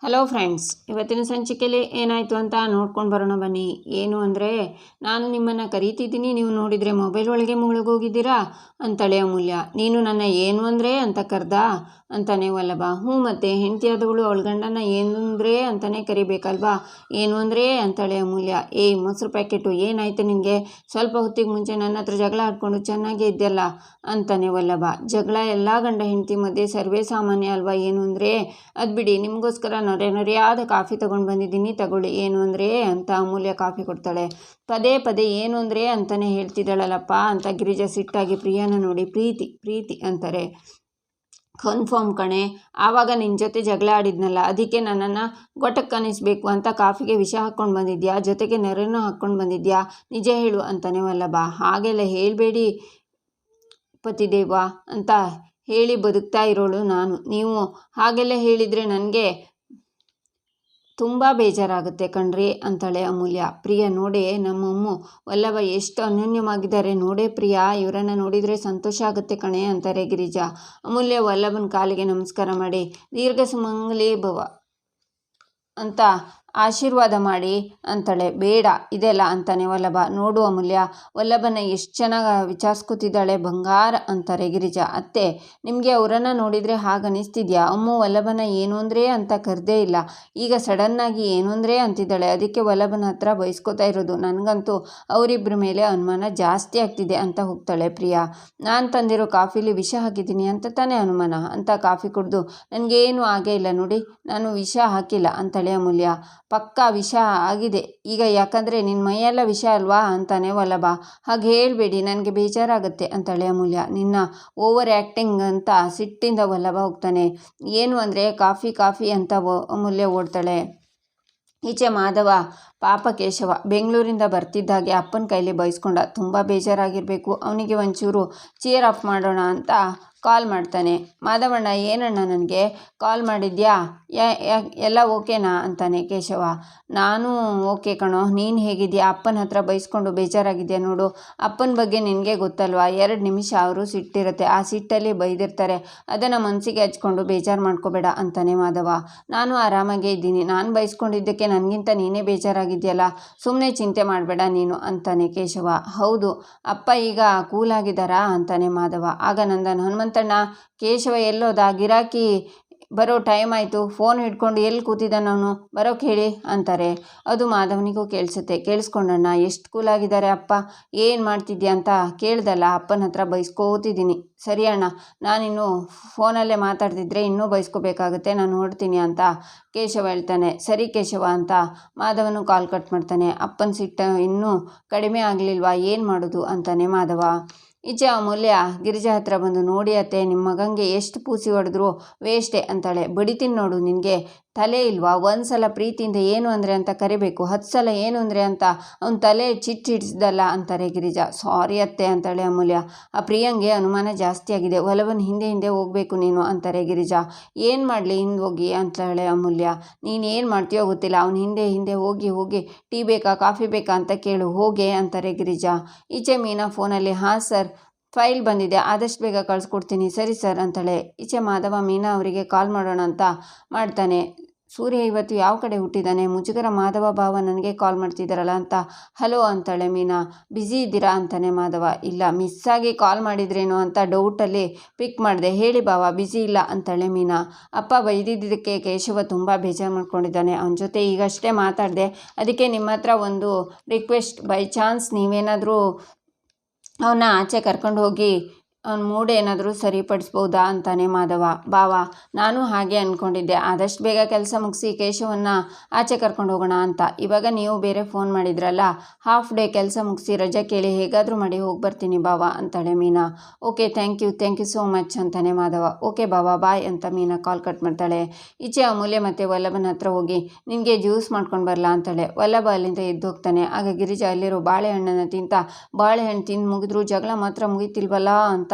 Hello friends, ಇವತ್ತಿನ ಸಂಚಿಕೆಯಲ್ಲಿ ಏನಾಯಿತು ಅಂತ ನೋಡ್ಕೊಂಡು ಬರೋಣ ಬನ್ನಿ. ಏನು ಅಂದರೆ, ನಾನು ನಿಮ್ಮನ್ನು ಕರೀತಿದ್ದೀನಿ, ನೀವು ನೋಡಿದರೆ ಮೊಬೈಲ್ ಒಳಗೆ ಮುಳುಗೋಗಿದ್ದೀರಾ ಅಂತಾಳೆ ಅಮೂಲ್ಯ. ನೀನು ನನ್ನ ಏನು ಅಂದರೆ ಅಂತ ಕರೆದಾ ಅಂತಾನೆ ವಲ್ಲಭ. ಹ್ಞೂ, ಮತ್ತೆ ಹೆಂಡತಿಯಾದವಳು ಅವಳ ಗಂಡನ ಏನು ಅಂದರೆ ಅಂತಲೇ ಕರಿಬೇಕಲ್ವಾ? ಏನು ಅಂದರೆ ಅಂತಾಳೆ ಅಮೂಲ್ಯ. ಏಯ್ ಮೊಸರು ಪ್ಯಾಕೆಟು, ಏನಾಯ್ತು ನಿನಗೆ? ಸ್ವಲ್ಪ ಹೊತ್ತಿಗೆ ಮುಂಚೆ ನನ್ನ ಹತ್ರ ಜಗಳ ಆಡ್ಕೊಂಡು ಚೆನ್ನಾಗೇ ಇದ್ದೆಲ್ಲ ಅಂತಾನೆ ವಲ್ಲಭ. ಜಗಳ ಎಲ್ಲ ಗಂಡ ಹೆಂಡತಿ ಮಧ್ಯೆ ಸರ್ವೇ ಸಾಮಾನ್ಯ ಅಲ್ವಾ? ಏನು ಅಂದರೆ, ಅದು ಬಿಡಿ, ನಿಮಗೋಸ್ಕರ ನೊರೆಯಾದ ಕಾಫಿ ತೊಗೊಂಡು ಬಂದಿದ್ದೀನಿ, ತಗೊಳ್ಳಿ. ಏನು ಅಂದರೆ ಅಂತ ಅಮೂಲ್ಯ ಕಾಫಿ ಕೊಡ್ತಾಳೆ. ಪದೇ ಪದೇ ಏನು ಅಂದರೆ ಅಂತಲೇ ಹೇಳ್ತಿದ್ದಾಳಲ್ಲಪ್ಪ ಅಂತ ಗಿರಿಜಾ ಸಿಟ್ಟಾಗಿ ಪ್ರಿಯಾನ ನೋಡಿ ಪ್ರೀತಿ ಪ್ರೀತಿ ಅಂತಾರೆ. ಕನ್ಫರ್ಮ್ ಕಣೆ, ಆವಾಗ ನಿನ್ನ ಜೊತೆ ಜಗಳ ಆಡಿದ್ನಲ್ಲ, ಅದಕ್ಕೆ ನನ್ನನ್ನು ಗೊಟಕ್ಕನಿಸ್ಬೇಕು ಅಂತ ಕಾಫಿಗೆ ವಿಷ ಹಾಕ್ಕೊಂಡು ಬಂದಿದ್ಯಾ, ಜೊತೆಗೆ ನೆರೆನೂ ಹಾಕ್ಕೊಂಡು ಬಂದಿದ್ಯಾ, ನಿಜ ಹೇಳು ಅಂತಾನೆ ವಲ್ಲಭ. ಹಾಗೆಲ್ಲ ಹೇಳಬೇಡಿ ಪತಿದೇವ ಅಂತ ಹೇಳಿ ಬದುಕ್ತಾ ಇರೋಳು ನಾನು. ನೀವು ಹಾಗೆಲ್ಲ ಹೇಳಿದರೆ ನನಗೆ ತುಂಬ ಬೇಜಾರಾಗುತ್ತೆ ಕಣ್ರಿ ಅಂತಾಳೆ ಅಮೂಲ್ಯ. ಪ್ರಿಯ ನೋಡೇ ನಮ್ಮಮ್ಮು ವಲ್ಲಭ ಎಷ್ಟು ಅನ್ಯೋನ್ಯವಾಗಿದ್ದಾರೆ ನೋಡೇ ಪ್ರಿಯಾ, ಇವರನ್ನು ನೋಡಿದರೆ ಸಂತೋಷ ಆಗುತ್ತೆ ಕಣೆ ಅಂತಾರೆ ಗಿರಿಜಾ. ಅಮೂಲ್ಯ ವಲ್ಲಭನ ಕಾಲಿಗೆ ನಮಸ್ಕಾರ ಮಾಡಿ ದೀರ್ಘ ಸುಮಂಗಲಿ ಭವ ಅಂತ ಆಶೀರ್ವಾದ ಮಾಡಿ ಅಂತಾಳೆ. ಬೇಡ ಇದೆಲ್ಲ ಅಂತಾನೆ ವಲ್ಲಭ. ನೋಡು ಅಮೂಲ್ಯ, ವಲ್ಲಭನ ಎಷ್ಟು ಚೆನ್ನಾಗಿ ವಿಚಾರಿಸ್ಕೊತಿದ್ದಾಳೆ, ಬಂಗಾರ ಅಂತಾರೆ ಗಿರಿಜಾ. ಅತ್ತೆ, ನಿಮಗೆ ಅವರನ್ನು ನೋಡಿದರೆ ಹಾಗೆ ಅನಿಸ್ತಿದ್ಯಾ? ಅಮ್ಮು ವಲ್ಲಭನ ಏನು ಅಂದರೆ ಅಂತ ಕರೆದೇ ಇಲ್ಲ, ಈಗ ಸಡನ್ನಾಗಿ ಏನು ಅಂದರೆ ಅಂತಿದ್ದಾಳೆ. ಅದಕ್ಕೆ ವಲ್ಲಭನ ಹತ್ರ ಬಯಸ್ಕೋತಾ ಇರೋದು. ನನಗಂತೂ ಅವರಿಬ್ಬರ ಮೇಲೆ ಅನುಮಾನ ಜಾಸ್ತಿ ಆಗ್ತಿದೆ ಅಂತ ಹೋಗ್ತಾಳೆ ಪ್ರಿಯಾ. ನಾನು ತಂದಿರೋ ಕಾಫಿಲಿ ವಿಷ ಹಾಕಿದ್ದೀನಿ ಅಂತ ತಾನೇ ಅನುಮಾನ ಅಂತ ಕಾಫಿ ಕುಡಿದು ನನಗೇನು ಆಗೇ ಇಲ್ಲ ನೋಡಿ, ನಾನು ವಿಷ ಹಾಕಿಲ್ಲ ಅಂತಾಳೆ ಅಮೂಲ್ಯ. ಪಕ್ಕಾ ವಿಷ ಆಗಿದೆ ಈಗ, ಯಾಕಂದರೆ ನಿನ್ನ ಮೈಯೆಲ್ಲ ವಿಷ ಅಲ್ವಾ ಅಂತಾನೆ ವಲ್ಲಭ. ಹಾಗೆ ಹೇಳಬೇಡಿ, ನನಗೆ ಬೇಜಾರಾಗುತ್ತೆ ಅಂತಾಳೆ ಅಮೂಲ್ಯ. ನಿನ್ನ ಓವರ್ ಆ್ಯಕ್ಟಿಂಗ್ ಅಂತ ಸಿಟ್ಟಿಂದ ವಲ್ಲಭ ಹೋಗ್ತಾನೆ. ಏನು ಅಂದರೆ ಕಾಫಿ ಕಾಫಿ ಅಂತ ಅಮೂಲ್ಯ ಓಡ್ತಾಳೆ. ಈಚೆ ಮಾಧವ ಪಾಪ ಕೇಶವ ಬೆಂಗಳೂರಿಂದ ಬರ್ತಿದ್ದಾಗೆ ಅಪ್ಪನ ಕೈಲಿ ಬಯಸ್ಕೊಂಡ. ತುಂಬ ಬೇಜಾರಾಗಿರಬೇಕು ಅವನಿಗೆ. ಒಂಚೂರು ಚಿಯರ್ ಆಫ್ ಮಾಡೋಣ ಅಂತ ಕಾಲ್ ಮಾಡ್ತಾನೆ. ಮಾಧವಣ್ಣ, ಏನಣ್ಣ ನನಗೆ ಕಾಲ್ ಮಾಡಿದ್ಯಾ? ಎಲ್ಲ ಓಕೆನಾ ಅಂತಾನೆ ಕೇಶವ. ನಾನು ಓಕೆ ಕಣೋ, ನೀನು ಹೇಗಿದ್ಯಾ? ಅಪ್ಪನ ಹತ್ರ ಬೈಸ್ಕೊಂಡು ಬೇಜಾರಾಗಿದ್ಯಾ ನೋಡು. ಅಪ್ಪನ ಬಗ್ಗೆ ನಿನಗೆ ಗೊತ್ತಲ್ವಾ, 2 ನಿಮಿಷ ಅವರು ಸಿಟ್ಟಿರುತ್ತೆ, ಆ ಸಿಟ್ಟಲ್ಲಿ ಬೈದಿರ್ತಾರೆ, ಅದನ್ನು ಮನಸ್ಸಿಗೆ ಹಚ್ಕೊಂಡು ಬೇಜಾರು ಮಾಡ್ಕೋಬೇಡ ಅಂತಾನೆ ಮಾಧವ. ನಾನು ಆರಾಮಾಗೇ ಇದ್ದೀನಿ, ನಾನು ಬೈಸ್ಕೊಂಡಿದ್ದಕ್ಕೆ ನನಗಿಂತ ನೀನೇ ಬೇಜಾರಾಗಿದ್ಯಲ್ಲ, ಸುಮ್ಮನೆ ಚಿಂತೆ ಮಾಡಬೇಡ ನೀನು ಅಂತಾನೆ ಕೇಶವ. ಹೌದು, ಅಪ್ಪ ಈಗ ಕೂಲಾಗಿದ್ದಾರಾ ಅಂತಾನೆ ಮಾಧವ. ಆಗ ನಂದನ್, ಹನುಮಂತಣ್ಣ, ಕೇಶವ ಎಲ್ಲೋದ? ಗಿರಾಕಿ ಬರೋ ಟೈಮ್ ಆಯಿತು, ಫೋನ್ ಹಿಡ್ಕೊಂಡು ಎಲ್ಲಿ ಕೂತಿದ್ದಾನವನು, ಬರೋಕ್ಕೆ ಹೇಳಿ ಅಂತಾರೆ. ಅದು ಮಾಧವನಿಗೂ ಕೇಳಿಸುತ್ತೆ. ಕೇಳಿಸ್ಕೊಂಡಣ್ಣ, ಎಷ್ಟು ಕೂಲಾಗಿದ್ದಾರೆ ಅಪ್ಪ, ಏನು ಮಾಡ್ತಿದ್ಯಾ ಅಂತ ಕೇಳ್ದಲ್ಲ, ಅಪ್ಪನ ಹತ್ರ ಬೈಸ್ಕೋತಿದ್ದೀನಿ. ಸರಿ ಅಣ್ಣ, ನಾನಿನ್ನು ಫೋನಲ್ಲೇ ಮಾತಾಡ್ತಿದ್ರೆ ಇನ್ನೂ ಬೈಸ್ಕೋಬೇಕಾಗುತ್ತೆ, ನಾನು ಹೊರಡ್ತೀನಿ ಅಂತ ಕೇಶವ ಹೇಳ್ತಾನೆ. ಸರಿ ಕೇಶವ ಅಂತ ಮಾಧವನು ಕಾಲ್ ಕಟ್ ಮಾಡ್ತಾನೆ. ಅಪ್ಪನ ಸಿಟ್ಟು ಇನ್ನೂ ಕಡಿಮೆ ಆಗಲಿಲ್ವಾ, ಏನು ಮಾಡೋದು ಅಂತಾನೆ ಮಾಧವ. ಈಚೆ ಅಮೂಲ್ಯ ಗಿರಿಜಾ ಹತ್ರ ಬಂದು, ನೋಡಿ ಅತ್ತೆ, ನಿಮ್ಮ ಮಗಂಗೆ ಎಷ್ಟು ಪೂಸಿ ಹೊಡೆದ್ರು ವೇಸ್ಟೇ ಅಂತಾಳೆ. ಬಡಿತೀನಿ ನೋಡು, ನಿನಗೆ ತಲೆ ಇಲ್ವಾ? ಒಂದು ಸಲ ಪ್ರೀತಿಯಿಂದ ಏನು ಅಂದರೆ ಅಂತ ಕರಿಬೇಕು, 10 ಸಲ ಏನು ಅಂದರೆ ಅಂತ ಅವನ ತಲೆ ಚಿಟ್ಟಿಡ್ಸ್ದಲ್ಲ ಅಂತಾರೆ ಗಿರಿಜಾ. ಸಾರಿ ಅತ್ತೆ ಅಂತಾಳೆ ಅಮೂಲ್ಯ. ಆ ಪ್ರಿಯಂಗೆ ಅನುಮಾನ ಜಾಸ್ತಿ ಆಗಿದೆ, ಒಲವನ ಹಿಂದೆ ಹಿಂದೆ ಹೋಗಬೇಕು ನೀನು ಅಂತಾರೆ ಗಿರಿಜಾ. ಏನು ಮಾಡಲಿ ಹಿಂದೆ ಹೋಗಿ ಅಂತಾಳೆ ಅಮೂಲ್ಯ. ನೀನು ಏನು ಮಾಡ್ತೀಯೋ ಗೊತ್ತಿಲ್ಲ, ಅವನ ಹಿಂದೆ ಹಿಂದೆ ಹೋಗಿ ಹೋಗಿ ಟೀ ಬೇಕಾ ಕಾಫಿ ಬೇಕಾ ಅಂತ ಕೇಳು ಹೋಗೆ ಅಂತಾರೆ ಗಿರಿಜಾ. ಈಚೆ ಮೀನಾ ಫೋನಲ್ಲಿ, ಹಾಂ ಸರ್, ಫೈಲ್ ಬಂದಿದೆ, ಆದಷ್ಟು ಬೇಗ ಕಳಿಸ್ಕೊಡ್ತೀನಿ. ಸರಿ ಸರ್ ಅಂತಾಳೆ. ಈಚೆ ಮಾಧವ ಮೀನಾ ಅವರಿಗೆ ಕಾಲ್ ಮಾಡೋಣ ಅಂತ ಮಾಡ್ತಾನೆ. ಸೂರ್ಯ ಇವತ್ತು ಯಾವ ಕಡೆ ಹುಟ್ಟಿದ್ದಾನೆ? ಮುಜುಗರ ಮಾಧವ ಭಾವ ನನಗೆ ಕಾಲ್ ಮಾಡ್ತಿದ್ದಾರಲ್ಲ ಅಂತ. ಹಲೋ ಅಂತಾಳೆ ಮೀನಾ. ಬ್ಯುಸಿ ಇದ್ದೀರಾ ಅಂತಾನೆ ಮಾಧವ. ಇಲ್ಲ, ಮಿಸ್ಸಾಗಿ ಕಾಲ್ ಮಾಡಿದ್ರೇನೋ ಅಂತ ಡೌಟಲ್ಲಿ ಪಿಕ್ ಮಾಡಿದೆ, ಹೇಳಿ ಭಾವ, ಬ್ಯುಸಿ ಇಲ್ಲ ಅಂತಾಳೆ ಮೀನಾ. ಅಪ್ಪ ಬೈದಿದ್ದಕ್ಕೆ ಕೇಶವ ತುಂಬ ಬೇಜಾರು ಮಾಡ್ಕೊಂಡಿದ್ದಾನೆ, ಅವನ ಜೊತೆ ಈಗಷ್ಟೇ ಮಾತಾಡಿದೆ, ಅದಕ್ಕೆ ನಿಮ್ಮ ಹತ್ರ ಒಂದು ರಿಕ್ವೆಸ್ಟ್, ಬೈ ಚಾನ್ಸ್ ನೀವೇನಾದರೂ ಅವನ್ನ ಆಚೆ ಕರ್ಕೊಂಡು ಹೋಗಿ ಅವ್ನ ಮೂಡ್ ಏನಾದರೂ ಸರಿಪಡಿಸ್ಬೋದಾ ಅಂತಾನೆ ಮಾಧವ. ಭಾವ, ನಾನು ಹಾಗೆ ಅಂದ್ಕೊಂಡಿದ್ದೆ, ಆದಷ್ಟು ಬೇಗ ಕೆಲಸ ಮುಗಿಸಿ ಕೇಶವನ್ನ ಆಚೆ ಕರ್ಕೊಂಡು ಹೋಗೋಣ ಅಂತ. ಇವಾಗ ನೀವು ಬೇರೆ ಫೋನ್ ಮಾಡಿದ್ರಲ್ಲ, ಹಾಫ್ ಡೇ ಕೆಲಸ ಮುಗಿಸಿ ರಜೆ ಕೇಳಿ ಹೇಗಾದರೂ ಮಾಡಿ ಹೋಗಿ ಬರ್ತೀನಿ ಭಾವ ಅಂತಾಳೆ Meena. Okay, thank you so much ಅಂತಾನೆ ಮಾಧವ. ಓಕೆ ಭಾವ, ಬಾಯ್ ಅಂತ ಮೀನಾ ಕಾಲ್ ಕಟ್ ಮಾಡ್ತಾಳೆ. ಈಚೆ ಅಮೂಲ್ಯ ಮತ್ತು ವಲ್ಲಭನ ಹತ್ರ ಹೋಗಿ ನಿನಗೆ ಜ್ಯೂಸ್ ಮಾಡ್ಕೊಂಡು ಬರಲ್ಲ ಅಂತಾಳೆ. ವಲ್ಲಭ ಅಲ್ಲಿಂದ ಎದ್ದು ಹೋಗ್ತಾನೆ. ಆಗ ಗಿರಿಜಾ ಅಲ್ಲಿರೋ ಬಾಳೆಹಣ್ಣನ್ನು ಬಾಳೆಹಣ್ಣು ತಿಂದು ಮುಗಿದ್ರು ಜಗಳ ಮಾತ್ರ ಮುಗಿತಿಲ್ವಲ್ಲ ಅಂತ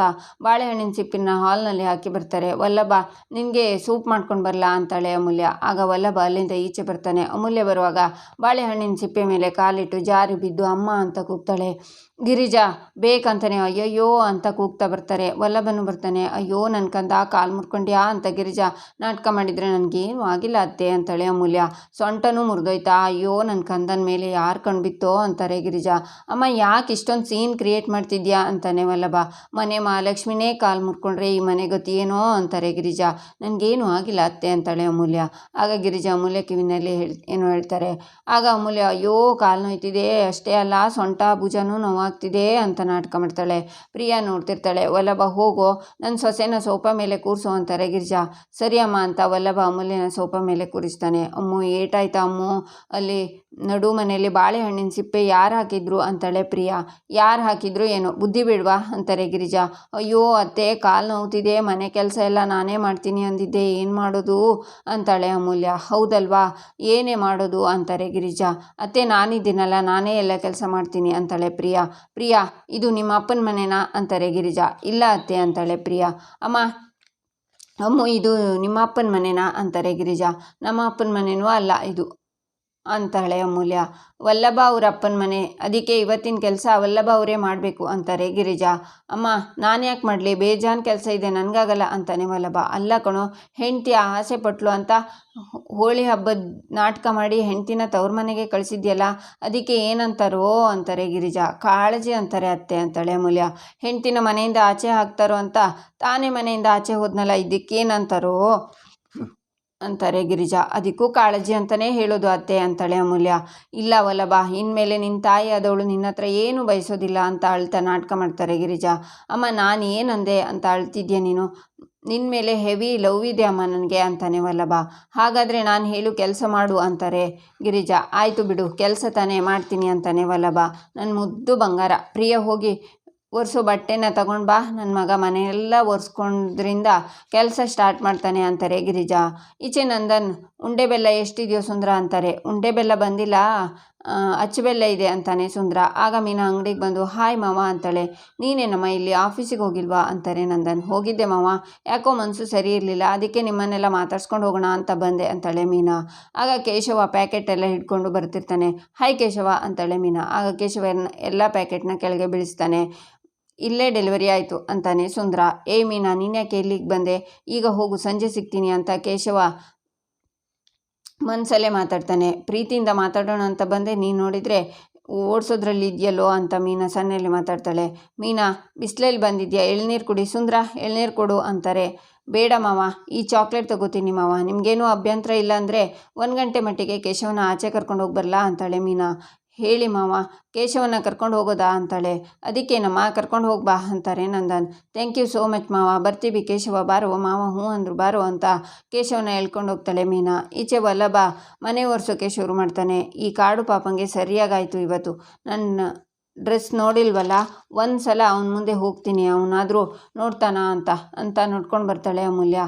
ಬಾಳೆಹಣ್ಣಿನ ಸಿಪ್ಪಿನ ಹಾಲ್ನಲ್ಲಿ ಹಾಕಿ ಬರ್ತಾರೆ. ವಲ್ಲಭ, ನಿನಗೆ ಸೂಪ್ ಮಾಡ್ಕೊಂಡು ಬರಲ್ಲ ಅಂತಾಳೆ ಅಮೂಲ್ಯ. ಆಗ ವಲ್ಲಭ ಅಲ್ಲಿಂದ ಈಚೆ ಬರ್ತಾನೆ. ಅಮೂಲ್ಯ ಬರುವಾಗ ಬಾಳೆಹಣ್ಣಿನ ಸಿಪ್ಪೆ ಮೇಲೆ ಕಾಲಿಟ್ಟು ಜಾರಿ ಬಿದ್ದು ಅಮ್ಮ ಅಂತ ಕೂಗ್ತಾಳೆ. ಗಿರಿಜಾ ಬೇಕಂತಾನೆ ಅಯ್ಯಯ್ಯೋ ಅಂತ ಕೂಗ್ತಾ ಬರ್ತಾರೆ. ವಲ್ಲಭನು ಬರ್ತಾನೆ. ಅಯ್ಯೋ ನನ್ನ ಕಂದ ಕಾಲು ಮುರ್ಕೊಂಡ್ಯಾ ಅಂತ ಗಿರಿಜಾ ನಾಟಕ ಮಾಡಿದರೆ ನನಗೇನು ಆಗಿಲ್ಲ ಅತ್ತೆ ಅಂತಾಳೆ ಅಮೂಲ್ಯ. ಸೊಂಟನೂ ಮುರಿದೋಯ್ತಾ? ಅಯ್ಯೋ ನನ್ನ ಕಂದನ ಮೇಲೆ ಯಾರು ಕಣ್ಬಿತ್ತೋ ಅಂತಾರೆ ಗಿರಿಜಾ. ಅಮ್ಮ ಯಾಕೆ ಇಷ್ಟೊಂದು ಸೀನ್ ಕ್ರಿಯೇಟ್ ಮಾಡ್ತಿದ್ಯಾ ಅಂತಾನೆ ವಲ್ಲಭ. ಮನೆ ಮಹಾಲಕ್ಷ್ಮಿನೇ ಕಾಲು ಮುರ್ಕೊಂಡ್ರೆ ಈ ಮನೆ ಗತಿ ಏನೋ ಅಂತಾರೆ ಗಿರಿಜಾ. ನನಗೇನು ಆಗಿಲ್ಲ ಅತ್ತೆ ಅಂತಾಳೆ ಅಮೂಲ್ಯ. ಆಗ ಗಿರಿಜಾ ಅಮೂಲ್ಯ ಕಿವಿನಲ್ಲಿ ಏನೋ ಹೇಳ್ತಾರೆ. ಆಗ ಅಮೂಲ್ಯ ಅಯ್ಯೋ ಕಾಲು ನೋಯ್ತಿದೆ, ಅಷ್ಟೇ ಅಲ್ಲ ಸೊಂಟ ಭುಜನೂ ನೋವಾಗ್ತಿದೆ ಅಂತ ನಾಟಕ ಮಾಡ್ತಾಳೆ. ಪ್ರಿಯಾ ನೋಡ್ತಿರ್ತಾಳೆ. ವಲ್ಲಭ ಹೋಗೋ ನನ್ನ ಸೊಸೆನ ಸೋಫಾ ಮೇಲೆ ಕೂರಿಸು ಅಂತಾರೆ ಗಿರಿಜಾ. ಸರಿ ಅಮ್ಮ ಅಂತ ವಲ್ಲಭ ಅಮೂಲ್ಯನ ಸೋಫಾ ಮೇಲೆ ಕೂರಿಸ್ತಾನೆ. ಅಮ್ಮು ಏಟಾಯ್ತಾ ಅಮ್ಮು? ಅಲ್ಲಿ ನಡು ಮನೆಯಲ್ಲಿ ಬಾಳೆಹಣ್ಣಿನ ಸಿಪ್ಪೆ ಯಾರು ಹಾಕಿದ್ರು ಅಂತಾಳೆ ಪ್ರಿಯಾ. ಯಾರು ಹಾಕಿದ್ರು ಏನೋ, ಬುದ್ಧಿ ಬಿಡ್ವಾ ಅಂತಾರೆ ಗಿರಿಜಾ. ಅಯ್ಯೋ ಅತ್ತೆ ಕಾಲು ನೋವ್ತಿದೆ, ಮನೆ ಕೆಲಸ ಎಲ್ಲ ನಾನೇ ಮಾಡ್ತೀನಿ ಅಂದಿದ್ದೆ, ಏನು ಮಾಡೋದು ಅಂತಾಳೆ ಅಮೂಲ್ಯ. ಹೌದಲ್ವಾ, ಏನೇ ಮಾಡೋದು ಅಂತಾರೆ ಗಿರಿಜಾ. ಅತ್ತೆ ನಾನಿದ್ದೀನಲ್ಲ, ನಾನೇ ಎಲ್ಲ ಕೆಲಸ ಮಾಡ್ತೀನಿ ಅಂತಾಳೆ ಪ್ರಿಯಾ. ಪ್ರಿಯಾ ಇದು ನಿಮ್ಮ ಅಪ್ಪನ ಮನೆನಾ ಅಂತಾರೆ ಗಿರಿಜಾ. ಇಲ್ಲ ಅತ್ತೆ ಅಂತಾಳೆ ಪ್ರಿಯಾ. ಅಮ್ಮು ಇದು ನಿಮ್ಮ ಅಪ್ಪನ ಮನೆನಾ ಅಂತಾರೆ ಗಿರಿಜಾ. ನಮ್ಮ ಅಪ್ಪನ ಮನೆನೂ ಅಲ್ಲ ಇದು ಅಂತಾಳೆ ಅಮೂಲ್ಯ. ವಲ್ಲಭ ಅವ್ರ ಅಪ್ಪನ ಮನೆ, ಅದಕ್ಕೆ ಇವತ್ತಿನ ಕೆಲಸ ವಲ್ಲಭ ಅವರೇ ಮಾಡಬೇಕು ಅಂತಾರೆ ಗಿರಿಜಾ. ಅಮ್ಮ ನಾನು ಯಾಕೆ ಮಾಡಲಿ, ಬೇಜಾನ್ ಕೆಲಸ ಇದೆ, ನನಗಾಗಲ್ಲ ಅಂತಾನೆ ವಲ್ಲಭ. ಅಲ್ಲ ಕಣೋ, ಹೆಂಡ್ತಿ ಆಸೆ ಪಟ್ಲು ಅಂತ ಹೋಳಿ ಹಬ್ಬದ ನಾಟಕ ಮಾಡಿ ಹೆಂಡ್ತಿನ ತವ್ರ ಮನೆಗೆ ಕಳಿಸಿದ್ಯಲ್ಲ, ಅದಕ್ಕೆ ಏನಂತಾರೋ ಅಂತಾರೆ ಗಿರಿಜಾ. ಕಾಳಜಿ ಅಂತಾರೆ ಅತ್ತೆ ಅಂತಾಳೆ ಅಮೂಲ್ಯ. ಹೆಂಡ್ತಿನ ಮನೆಯಿಂದ ಆಚೆ ಹಾಕ್ತಾರೋ ಅಂತ ತಾನೇ ಮನೆಯಿಂದ ಆಚೆ ಹೋದ್ನಲ್ಲ, ಇದಕ್ಕೇನಂತಾರೋ ಅಂತಾರೆ ಗಿರಿಜಾ. ಅದಕ್ಕೂ ಕಾಳಜಿ ಅಂತಲೇ ಹೇಳೋದು ಅತ್ತೆ ಅಂತಾಳೆ ಅಮೂಲ್ಯ. ಇಲ್ಲ ವಲ್ಲಭ, ಇನ್ಮೇಲೆ ನಿನ್ನ ತಾಯಿ ಆದವಳು ನಿನ್ನ ಹತ್ರ ಏನು ಬಯಸೋದಿಲ್ಲ ಅಂತ ಅಳ್ತಾ ನಾಟಕ ಮಾಡ್ತಾರೆ ಗಿರಿಜಾ. ಅಮ್ಮ ನಾನು ಏನಂದೆ ಅಂತ ಅಳ್ತಿದ್ಯಾ ನೀನು? ನಿನ್ನ ಮೇಲೆ ಹೆವಿ ಲವ್ ಇದೆ ಅಮ್ಮ ನನಗೆ ಅಂತಾನೆ ವಲ್ಲಭ. ಹಾಗಾದರೆ ನಾನು ಹೇಳು ಕೆಲಸ ಮಾಡು ಅಂತಾರೆ ಗಿರಿಜಾ. ಆಯಿತು ಬಿಡು, ಕೆಲಸ ತಾನೇ ಮಾಡ್ತೀನಿ ಅಂತಾನೆ ವಲ್ಲಭ. ನನ್ನ ಮುದ್ದು ಬಂಗಾರ ಪ್ರಿಯ, ಹೋಗಿ ಒರೆಸೋ ಬಟ್ಟೆನ ತಗೊಂಡು ಬಾ, ನನ್ನ ಮಗ ಮನೆಯೆಲ್ಲ ಒರೆಸ್ಕೊಂಡ್ರಿಂದ ಕೆಲಸ ಸ್ಟಾರ್ಟ್ ಮಾಡ್ತಾನೆ ಅಂತಾರೆ ಗಿರಿಜಾ. ಈಚೆ ನಂದನ್ ಉಂಡೆ ಬೆಲ್ಲ ಎಷ್ಟಿದೆಯೋ ಸುಂದ್ರ ಅಂತಾರೆ. ಉಂಡೆ ಬೆಲ್ಲ ಬಂದಿಲ್ಲ, ಅಚ್ಚು ಬೆಲ್ಲ ಇದೆ ಅಂತಾನೆ ಸುಂದ್ರ. ಆಗ ಮೀನಾ ಅಂಗಡಿಗೆ ಬಂದು ಹಾಯ್ ಮಾವ ಅಂತಾಳೆ. ನೀನೇನಮ್ಮ ಇಲ್ಲಿ ಆಫೀಸಿಗೆ ಹೋಗಿಲ್ವಾ ಅಂತಾರೆ ನಂದನ್. ಹೋಗಿದ್ದೆ ಮಾವ, ಯಾಕೋ ಮನಸ್ಸು ಸರಿ ಇರಲಿಲ್ಲ, ಅದಕ್ಕೆ ನಿಮ್ಮನ್ನೆಲ್ಲ ಮಾತಾಡ್ಸ್ಕೊಂಡು ಹೋಗೋಣ ಅಂತ ಬಂದೆ ಅಂತಾಳೆ ಮೀನಾ. ಆಗ ಕೇಶವ ಪ್ಯಾಕೆಟ್ ಎಲ್ಲ ಹಿಡ್ಕೊಂಡು ಬರ್ತಿರ್ತಾನೆ. ಹಾಯ್ ಕೇಶವ ಅಂತಾಳೆ ಮೀನಾ. ಆಗ ಕೇಶವ ಎಲ್ಲ ಪ್ಯಾಕೆಟ್ನ ಕೆಳಗೆ ಬೀಳಿಸ್ತಾನೆ. ಇಲ್ಲೇ ಡೆಲಿವರಿ ಆಯಿತು ಅಂತಾನೆ ಸುಂದ್ರ. ಮೀನಾ ನೀನ್ಯಾಕೆ ಇಲ್ಲಿಗೆ ಬಂದೆ, ಈಗ ಹೋಗು ಸಂಜೆ ಸಿಗ್ತೀನಿ ಅಂತ ಕೇಶವ ಮನಸಲ್ಲೇ ಮಾತಾಡ್ತಾನೆ. ಪ್ರೀತಿಯಿಂದ ಮಾತಾಡೋಣ ಅಂತ ಬಂದೆ, ನೀನು ನೋಡಿದರೆ ಓಡಿಸೋದ್ರಲ್ಲಿ ಇದೆಯಲ್ಲೋ ಅಂತ ಮೀನಾ ಸನ್ನೆಯಲ್ಲಿ ಮಾತಾಡ್ತಾಳೆ. ಮೀನಾ ಬಿಸಿಲಲ್ಲಿ ಬಂದಿದ್ಯಾ, ಎಳ್ನೀರು ಕುಡಿ, ಸುಂದ್ರ ಎಳ್ನೀರು ಕೊಡು ಅಂತಾರೆ. ಬೇಡ ಮಾವ, ಈ ಚಾಕ್ಲೇಟ್ ತಗೋತೀನಿ ಮಾವ, ನಿಮಗೇನೂ ಅಭ್ಯಂತರ ಇಲ್ಲ ಅಂದರೆ 1 ಗಂಟೆ ಮಟ್ಟಿಗೆ ಕೇಶವನ ಆಚೆ ಕರ್ಕೊಂಡು ಹೋಗಿ ಬರಲಾ ಅಂತಾಳೆ ಮೀನಾ. ಹೇಳಿ ಮಾವ, ಕೇಶವನ ಕರ್ಕೊಂಡು ಹೋಗೋದಾ ಅಂತಾಳೆ. ಅದಕ್ಕೇನಮ್ಮ, ಕರ್ಕೊಂಡು ಹೋಗ್ಬಾ ಅಂತಾರೆ Nandan. Thank you so much ಮಾವ, ಬರ್ತೀವಿ ಕೇಶವ, ಬಾರೋ ಮಾವ, ಹ್ಞೂ ಅಂದರು ಬಾರೋ ಅಂತ ಕೇಶವನ ಹೇಳ್ಕೊಂಡು ಹೋಗ್ತಾಳೆ ಮೀನಾ. ಈಚೆ ವಲ್ಲಭ ಮನೆ ಒರೆಸೋಕೆ ಶುರು ಮಾಡ್ತಾನೆ. ಈ ಕಾಡು ಪಾಪಂಗೆ ಸರಿಯಾಗಾಯಿತು ಇವತ್ತು, ನನ್ನ ಡ್ರೆಸ್ ನೋಡಿಲ್ವಲ್ಲ, ಒಂದು ಸಲ ಅವನ ಮುಂದೆ ಹೋಗ್ತೀನಿ, ಅವನಾದರೂ ನೋಡ್ತಾನಾ ಅಂತ ನೋಡ್ಕೊಂಡು ಬರ್ತಾಳೆ ಅಮೂಲ್ಯ.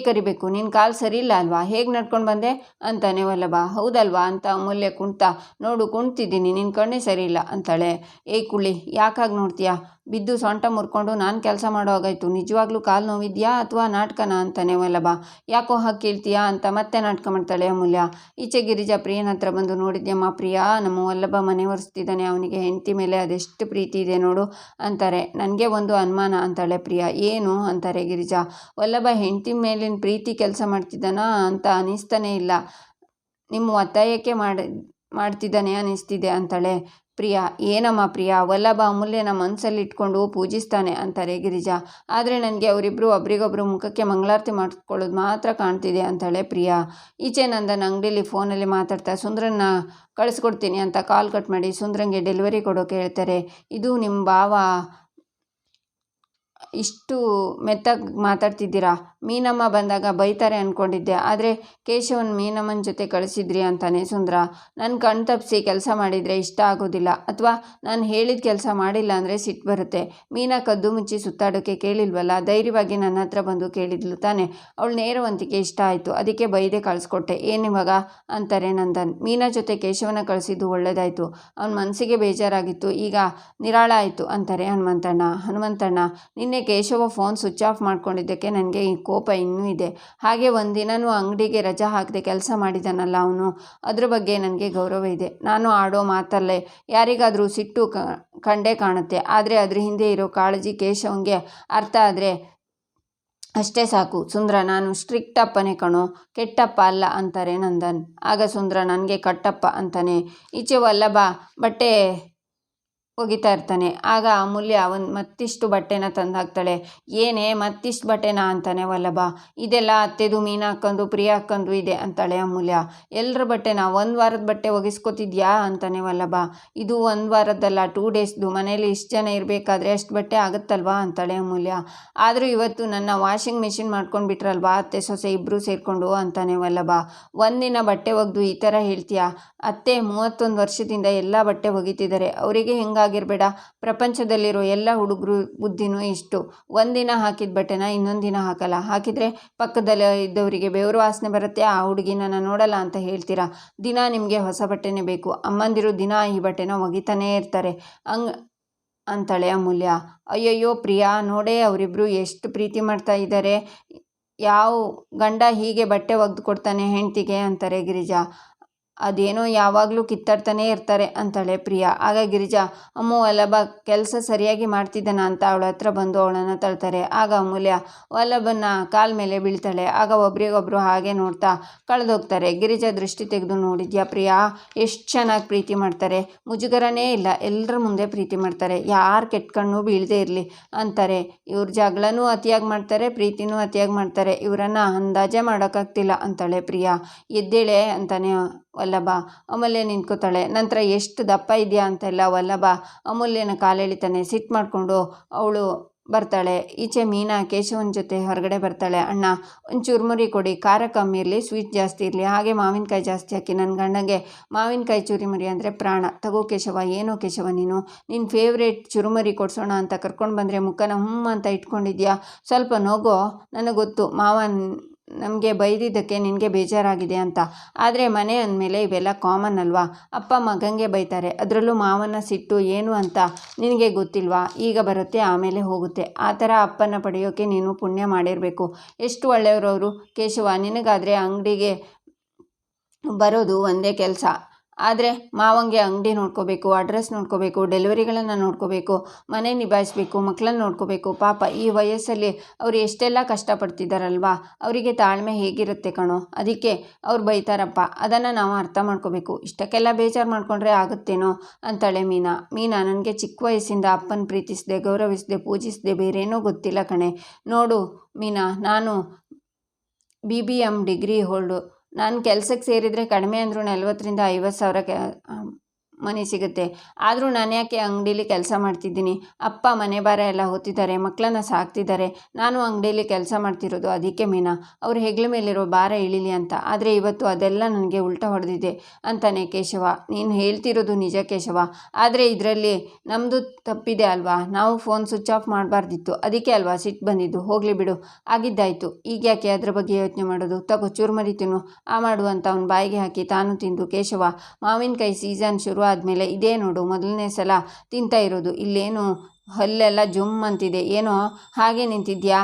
ಕರಿಬೇಕು, ನಿನ್ನ ಕಾಲು ಸರಿ ಇಲ್ಲ ಅಲ್ವಾ, ಹೇಗೆ ನಡ್ಕೊಂಡು ಬಂದೆ ಅಂತಾನೆ ವಲ್ಲಭ. ಹೌದಲ್ವಾ ಅಂತ ಅಮೂಲ್ಯ ಕುಣ್ತಾ, ನೋಡು ಕುಣ್ತಿದ್ದೀನಿ, ನಿನ್ನ ಕಣ್ಣೇ ಸರಿ ಇಲ್ಲ ಅಂತಾಳೆ. ಕುಳ್ಳಿ ಯಾಕಾಗಿ ನೋಡ್ತೀಯಾ, ಬಿದ್ದು ಸೊಂಟ ಮುರ್ಕೊಂಡು ನಾನು ಕೆಲಸ ಮಾಡೋ ಹಾಗಾಯ್ತು, ನಿಜವಾಗ್ಲೂ ಕಾಲು ನೋವಿದ್ಯಾ ಅಥವಾ ನಾಟಕನ ಅಂತಾನೆ ವಲ್ಲಭ. ಯಾಕೋ ಹಾಗೆ ಕೇಳ್ತೀಯಾ ಅಂತ ಮತ್ತೆ ನಾಟಕ ಮಾಡ್ತಾಳೆ ಅಮೂಲ್ಯ. ಈಚೆ ಗಿರಿಜಾ ಪ್ರಿಯನ ಹತ್ರ ಬಂದು, ನೋಡಿದ್ಯಮ್ಮ ಪ್ರಿಯಾ, ನಮ್ಮ ವಲ್ಲಭ ಮನೆ ಒರೆಸ್ತಿದ್ದಾನೆ, ಅವನಿಗೆ ಹೆಂಡತಿ ಮೇಲೆ ಅದೆಷ್ಟು ಪ್ರೀತಿ ಇದೆ ನೋಡು ಅಂತಾರೆ. ನನಗೆ ಒಂದು ಅನುಮಾನ ಅಂತಾಳೆ ಪ್ರಿಯಾ. ಏನು ಅಂತಾರೆ ಗಿರಿಜಾ. ವಲ್ಲಭ ಹೆಂಡತಿ ಮೇಲಿನ ಪ್ರೀತಿ ಕೆಲಸ ಮಾಡ್ತಿದ್ದಾನಾ ಅಂತ ಅನಿಸ್ತಾನೇ ಇಲ್ಲ, ನಿಮ್ಮ ಒತ್ತಾಯಕ್ಕೆ ಮಾಡ್ತಿದ್ದಾನೆ ಅನಿಸ್ತಿದೆ ಅಂತಾಳೆ ಪ್ರಿಯಾ. ಏನಮ್ಮ ಪ್ರಿಯಾ, ವಲ್ಲಭ ಅಮೂಲ್ಯನ ಮನಸ್ಸಲ್ಲಿ ಇಟ್ಕೊಂಡು ಪೂಜಿಸ್ತಾನೆ ಅಂತಾರೆ ಗಿರಿಜಾ. ಆದರೆ ನನಗೆ ಅವರಿಬ್ಬರು ಒಬ್ರಿಗೊಬ್ರು ಮುಖಕ್ಕೆ ಮಂಗಳಾರತಿ ಮಾಡ್ಕೊಳ್ಳೋದು ಮಾತ್ರ ಕಾಣ್ತಿದೆ ಅಂತಾಳೆ ಪ್ರಿಯಾ. ಈಚೆ ನಂದನ್ ಅಂಗಡಿಲಿ ಫೋನಲ್ಲಿ ಮಾತಾಡ್ತಾ ಸುಂದ್ರನ್ನ ಕಳಿಸ್ಕೊಡ್ತೀನಿ ಅಂತ ಕಾಲ್ ಕಟ್ ಮಾಡಿ ಸುಂದ್ರಂಗೆ ಡೆಲಿವರಿ ಕೊಡೋಕೆ ಹೇಳ್ತಾರೆ. ಇದು ನಿಮ್ಮ ಭಾವ ಇಷ್ಟು ಮೆತ್ತಗೆ ಮಾತಾಡ್ತಿದ್ದೀರಾ, ಮೀನಮ್ಮ ಬಂದಾಗ ಬೈತಾರೆ ಅಂದ್ಕೊಂಡಿದ್ದೆ, ಆದರೆ ಕೇಶವನ್ ಮೀನಮ್ಮನ ಜೊತೆ ಕಳಿಸಿದ್ರಿ ಅಂತಾನೆ ಸುಂದ್ರ. ನನ್ನ ಕಣ್ ತಪ್ಪಿಸಿ ಕೆಲಸ ಮಾಡಿದರೆ ಇಷ್ಟ ಆಗೋದಿಲ್ಲ, ಅಥವಾ ನಾನು ಹೇಳಿದ ಕೆಲಸ ಮಾಡಿಲ್ಲ ಅಂದರೆ ಸಿಟ್ಟು ಬರುತ್ತೆ. ಮೀನಾ ಕದ್ದು ಮುಚ್ಚಿ ಸುತ್ತಾಡೋಕ್ಕೆ ಕೇಳಿಲ್ವಲ್ಲ, ಧೈರ್ಯವಾಗಿ ನನ್ನ ಹತ್ರ ಬಂದು ಕೇಳಿದ್ಲು ತಾನೆ, ಅವಳು ನೇರವಂತಿಕೆ ಇಷ್ಟ ಆಯಿತು, ಅದಕ್ಕೆ ಬೈದೆ ಕಳಿಸ್ಕೊಟ್ಟೆ, ಏನಿವಾಗ ಅಂತಾರೆ ನಂದನ್. ಮೀನಾ ಜೊತೆ ಕೇಶವನ ಕಳಿಸಿದ್ದು ಒಳ್ಳೆಯದಾಯಿತು, ಅವನ ಮನಸ್ಸಿಗೆ ಬೇಜಾರಾಗಿತ್ತು, ಈಗ ನಿರಾಳ ಆಯಿತು ಅಂತಾರೆ ಹನುಮಂತಣ್ಣ. ನಿನ್ನೆ ಕೇಶವ ಫೋನ್ ಸ್ವಿಚ್ ಆಫ್ ಮಾಡ್ಕೊಂಡಿದ್ದಕ್ಕೆ ನನಗೆ ಈ ಕೋಪ ಇನ್ನೂ ಇದೆ. ಹಾಗೆ ಒಂದಿನನೂ ಅಂಗಡಿಗೆ ರಜಾ ಹಾಕದೆ ಕೆಲಸ ಮಾಡಿದಾನಲ್ಲ ಅವನು, ಅದ್ರ ಬಗ್ಗೆ ನನಗೆ ಗೌರವ ಇದೆ. ನಾನು ಆಡೋ ಮಾತಲ್ಲೇ ಯಾರಿಗಾದರೂ ಸಿಟ್ಟು ಕಂಡೇ ಕಾಣುತ್ತೆ. ಆದರೆ ಅದ್ರ ಹಿಂದೆ ಇರೋ ಕಾಳಜಿ ಕೇಶವಂಗೆ ಅರ್ಥ ಆದರೆ ಅಷ್ಟೇ ಸಾಕು. ಸುಂದ್ರ, ನಾನು ಸ್ಟ್ರಿಕ್ಟ್ ಅಪ್ಪನೇ ಕಣೋ, ಕೆಟ್ಟಪ್ಪ ಅಲ್ಲ ಅಂತಾರೆ ನಂದನ್. ಆಗ ಸುಂದ್ರ ನನಗೆ ಕಟ್ಟಪ್ಪ ಅಂತಾನೆ. ಈಚೆ ವಲ್ಲಭ ಬಟ್ಟೆ ಒಗಿತಾ ಇರ್ತಾನೆ. ಆಗ ಅಮೂಲ್ಯ ಮತ್ತಿಷ್ಟು ಬಟ್ಟೆನ ತಂದು ಹಾಕ್ತಾಳೆ. ಏನೇ ಮತ್ತಿಷ್ಟು ಬಟ್ಟೆನಾ ಅಂತಾನೆ ವಲ್ಲಭ. ಇದೆಲ್ಲ ಅತ್ತೆದು, ಮೀನಾ ಅಕ್ಕಂದು, ಪ್ರಿಯಾ ಅಕ್ಕಂದು ಇದೆ ಅಂತಾಳೆ ಅಮೂಲ್ಯ. ಎಲ್ಲರ ಬಟ್ಟೆನಾ? 1 ವಾರದ ಬಟ್ಟೆ ಒಗಿಸ್ಕೊತಿದ್ಯಾ ಅಂತಾನೆ ವಲ್ಲಭ. ಇದು 1 ವಾರದ್ದಲ್ಲ, 2 ಡೇಸ್ದು. ಮನೇಲಿ ಇಷ್ಟು ಜನ ಇರಬೇಕಾದ್ರೆ ಅಷ್ಟು ಬಟ್ಟೆ ಆಗುತ್ತಲ್ವಾ ಅಂತಾಳೆ ಅಮೂಲ್ಯ. ಆದರೂ ಇವತ್ತು ನನ್ನ ವಾಷಿಂಗ್ ಮಿಷಿನ್ ಮಾಡ್ಕೊಂಡು ಬಿಟ್ರಲ್ವಾ ಅತ್ತೆ ಸೊಸೆ ಇಬ್ಬರು ಸೇರಿಕೊಂಡು ಅಂತಾನೆ ವಲ್ಲಭ. ಒಂದಿನ ಬಟ್ಟೆ ಒಗೆದು ಈ ಥರ ಹೇಳ್ತೀಯಾ? ಅತ್ತೆ 31 ವರ್ಷದಿಂದ ಎಲ್ಲ ಬಟ್ಟೆ ಒಗಿತಿದ್ದಾರೆ. ಅವರಿಗೆ ಹಿಂಗಾಗಿರಬೇಡ. ಪ್ರಪಂಚದಲ್ಲಿರೋ ಎಲ್ಲ ಹುಡುಗರು ಬುದ್ಧಿನೂ ಇಷ್ಟು. ಒಂದಿನ ಹಾಕಿದ ಬಟ್ಟೆನ ಇನ್ನೊಂದು ದಿನ ಹಾಕಲ್ಲ. ಹಾಕಿದರೆ ಪಕ್ಕದಲ್ಲಿ ಇದ್ದವರಿಗೆ ಬೆವರು ವಾಸನೆ ಬರುತ್ತೆ, ಆ ಹುಡುಗಿ ನನ್ನ ನೋಡಲ್ಲ ಅಂತ ಹೇಳ್ತೀರಾ? ದಿನ ನಿಮಗೆ ಹೊಸ ಬಟ್ಟೆನೇ ಬೇಕು. ಅಮ್ಮಂದಿರು ದಿನ ಈ ಬಟ್ಟೆನ ಒಗಿತಾನೇ ಇರ್ತಾರೆ ಅಂತಾಳೆ ಅಮೂಲ್ಯ. ಅಯ್ಯಯ್ಯೋ ಪ್ರಿಯಾ, ನೋಡೇ ಅವರಿಬ್ಬರು ಎಷ್ಟು ಪ್ರೀತಿ ಮಾಡ್ತಾ ಇದ್ದಾರೆ. ಯಾವ ಗಂಡ ಹೀಗೆ ಬಟ್ಟೆ ಒಗೆದು ಕೊಡ್ತಾನೆ ಹೆಂಡ್ತಿಗೆ ಅಂತಾರೆ ಗಿರಿಜಾ. ಅದೇನೋ ಯಾವಾಗಲೂ ಕಿತ್ತಾಡ್ತಾನೇ ಇರ್ತಾರೆ ಅಂತಾಳೆ ಪ್ರಿಯಾ. ಆಗ ಗಿರಿಜಾ, ಅಮ್ಮು ವಲ್ಲಭ ಕೆಲಸ ಸರಿಯಾಗಿ ಮಾಡ್ತಿದ್ದಾನ ಅಂತ ಅವಳ ಹತ್ರ ಬಂದು ಅವಳನ್ನು ತಳ್ತಾರೆ. ಆಗ ಅಮೂಲ್ಯ ವಲ್ಲಭನ ಕಾಲ ಮೇಲೆ ಬೀಳ್ತಾಳೆ. ಆಗ ಒಬ್ರಿಗೊಬ್ರು ಹಾಗೆ ನೋಡ್ತಾ ಕಳೆದೋಗ್ತಾರೆ. ಗಿರಿಜಾ ದೃಷ್ಟಿ ತೆಗೆದು, ನೋಡಿದ್ಯಾ ಪ್ರಿಯಾ, ಎಷ್ಟು ಚೆನ್ನಾಗಿ ಪ್ರೀತಿ ಮಾಡ್ತಾರೆ. ಮುಜುಗರನೇ ಇಲ್ಲ, ಎಲ್ಲರ ಮುಂದೆ ಪ್ರೀತಿ ಮಾಡ್ತಾರೆ. ಯಾರು ಕೆಟ್ಟ ಕಣ್ಣು ಬೀಳದೇ ಇರಲಿ ಅಂತಾರೆ. ಇವ್ರ ಜಗಳನೂ ಅತಿಯಾಗಿ ಮಾಡ್ತಾರೆ, ಪ್ರೀತಿನೂ ಅತಿಯಾಗಿ ಮಾಡ್ತಾರೆ. ಇವರನ್ನು ಅಂದಾಜೆ ಮಾಡೋಕ್ಕಾಗ್ತಿಲ್ಲ ಅಂತಾಳೆ ಪ್ರಿಯಾ. ಎದ್ದೇಳೆ ಅಂತಾನೆ ವಲ್ಲಭ. ಅಮೂಲ್ಯ ನಿಂತ್ಕೋತಾಳೆ. ನಂತರ ಎಷ್ಟು ದಪ್ಪ ಇದೆಯಾ ಅಂತೆಲ್ಲ ವಲ್ಲಭ ಅಮೂಲ್ಯನ ಕಾಲೆಳಿತಾನೆ. ಸಿಟ್ಟು ಮಾಡಿಕೊಂಡು ಅವಳು ಬರ್ತಾಳೆ. ಈಚೆ ಮೀನಾ ಕೇಶವನ ಜೊತೆ ಹೊರಗಡೆ ಬರ್ತಾಳೆ. ಅಣ್ಣ, ಒಂದು ಚುರುಮುರಿ ಕೊಡಿ, ಖಾರ ಕಮ್ಮಿ ಇರಲಿ, ಸ್ವೀಟ್ ಜಾಸ್ತಿ ಇರಲಿ, ಹಾಗೆ ಮಾವಿನಕಾಯಿ ಜಾಸ್ತಿ ಹಾಕಿ. ನನ್ನ ಗಂಡಂಗೆ ಮಾವಿನಕಾಯಿ ಚುರುಮುರಿ ಅಂದರೆ ಪ್ರಾಣ. ತಗೋ ಕೇಶವ. ಏನೋ ಕೇಶವ, ನಿನ್ನ ಫೇವ್ರೇಟ್ ಚುರುಮುರಿ ಕೊಡ್ಸೋಣ ಅಂತ ಕರ್ಕೊಂಡು ಬಂದರೆ ಮುಖನ ಅಂತ ಇಟ್ಕೊಂಡಿದ್ಯಾ? ಸ್ವಲ್ಪ ನೋಗೋ. ನನಗೆ ಗೊತ್ತು ಮಾವ ನಮಗೆ ಬೈದಿದ್ದಕ್ಕೆ ನಿನಗೆ ಬೇಜಾರಾಗಿದೆ ಅಂತ. ಆದರೆ ಮನೆ ಅಂದಮೇಲೆ ಇವೆಲ್ಲ ಕಾಮನ್ ಅಲ್ವಾ? ಅಪ್ಪ ಮಗಂಗೆ ಬೈತಾರೆ, ಅದರಲ್ಲೂ ಮಾವನ ಸಿಟ್ಟು ಏನು ಅಂತ ನಿನಗೆ ಗೊತ್ತಿಲ್ವಾ? ಈಗ ಬರುತ್ತೆ, ಆಮೇಲೆ ಹೋಗುತ್ತೆ. ಆ ಥರ ಅಪ್ಪನ ಪಡೆಯೋಕ್ಕೆ ನೀನು ಪುಣ್ಯ ಮಾಡಿರಬೇಕು. ಎಷ್ಟು ಒಳ್ಳೆಯವರವರು ಕೇಶವ. ನಿನಗಾದರೆ ಅಂಗಡಿಗೆ ಬರೋದು ಒಂದೇ ಕೆಲಸ. ಆದರೆ ಮಾವಂಗೆ ಅಂಗಡಿ ನೋಡ್ಕೋಬೇಕು, ಅಡ್ರೆಸ್ ನೋಡ್ಕೋಬೇಕು, ಡೆಲಿವರಿಗಳನ್ನು ನೋಡ್ಕೋಬೇಕು, ಮನೆ ನಿಭಾಯಿಸಬೇಕು, ಮಕ್ಕಳನ್ನ ನೋಡ್ಕೋಬೇಕು. ಪಾಪ ಈ ವಯಸ್ಸಲ್ಲಿ ಅವರು ಎಷ್ಟೆಲ್ಲ ಕಷ್ಟಪಡ್ತಿದ್ದಾರಲ್ವಾ? ಅವರಿಗೆ ತಾಳ್ಮೆ ಹೇಗಿರುತ್ತೆ ಕಣೋ. ಅದಕ್ಕೆ ಅವ್ರು ಬೈತಾರಪ್ಪ. ಅದನ್ನು ನಾವು ಅರ್ಥ ಮಾಡ್ಕೋಬೇಕು. ಇಷ್ಟಕ್ಕೆಲ್ಲ ಬೇಜಾರು ಮಾಡ್ಕೊಂಡ್ರೆ ಆಗುತ್ತೇನೋ ಅಂತಾಳೆ ಮೀನಾ. ನನಗೆ ಚಿಕ್ಕ ವಯಸ್ಸಿಂದ ಅಪ್ಪನ ಪ್ರೀತಿಸಿದೆ, ಗೌರವಿಸಿದೆ, ಪೂಜಿಸಿದೆ, ಬೇರೇನೋ ಗೊತ್ತಿಲ್ಲ ಕಣೆ. ನೋಡು ಮೀನಾ, ನಾನು BBM ಡಿಗ್ರಿ ಹೋಲ್ಡು. ನಾನು ಕೆಲಸಕ್ಕೆ ಸೇರಿದರೆ ಕಡಿಮೆ ಅಂದರೂ 40,000 ರಿಂದ 50,000 ಮನೆ ಸಿಗುತ್ತೆ. ಆದರೂ ನಾನು ಯಾಕೆ ಅಂಗಡೀಲಿ ಕೆಲಸ ಮಾಡ್ತಿದ್ದೀನಿ? ಅಪ್ಪ ಮನೆ ಭಾರ ಎಲ್ಲ ಹೊತ್ತಿದ್ದಾರೆ, ಮಕ್ಕಳನ್ನ ಸಾಕ್ತಿದ್ದಾರೆ. ನಾನು ಅಂಗಡಿಯಲ್ಲಿ ಕೆಲಸ ಮಾಡ್ತಿರೋದು ಅದಕ್ಕೆ ಮೀನಾ, ಅವ್ರ ಹೆಗ್ಲ ಮೇಲಿರೋ ಭಾರ ಇಳಿಲಿ ಅಂತ. ಆದರೆ ಇವತ್ತು ಅದೆಲ್ಲ ನನಗೆ ಉಲ್ಟಾ ಹೊಡೆದಿದೆ ಅಂತಾನೆ ಕೇಶವ. ನೀನು ಹೇಳ್ತಿರೋದು ನಿಜ ಕೇಶವ, ಆದರೆ ಇದರಲ್ಲಿ ನಮ್ಮದು ತಪ್ಪಿದೆ ಅಲ್ವಾ? ನಾವು ಫೋನ್ ಸ್ವಿಚ್ ಆಫ್ ಮಾಡಬಾರ್ದಿತ್ತು, ಅದಕ್ಕೆ ಅಲ್ವಾ ಸಿಟ್ಟು ಬಂದಿದ್ದು. ಹೋಗಲಿ ಬಿಡು, ಆಗಿದ್ದಾಯಿತು. ಈಗ ಯಾಕೆ ಅದ್ರ ಬಗ್ಗೆ ಯೋಚನೆ ಮಾಡೋದು? ತಗೋ ಚುರುಮುರಿ ತಿನ್ನು, ಆ ಮಾಡು ಅಂತ ಅವನ ಬಾಯಿಗೆ ಹಾಕಿ ತಾನು ತಿಂದು ಕೇಶವ ಮಾವಿನಕಾಯಿ ಸೀಸನ್ ಶುರು ಆದಮೇಲೆ ಇದೇ ನೋಡು ಮೊದಲನೇ ಸಲ ತಿಂತಾ ಇರೋದು. ಇಲ್ಲೇನು ಹಲ್ಲೆಲ್ಲ ಜುಮ್ ಅಂತಿದೆ, ಏನೋ ಹಾಗೆ ನಿಂತಿದ್ಯಾ?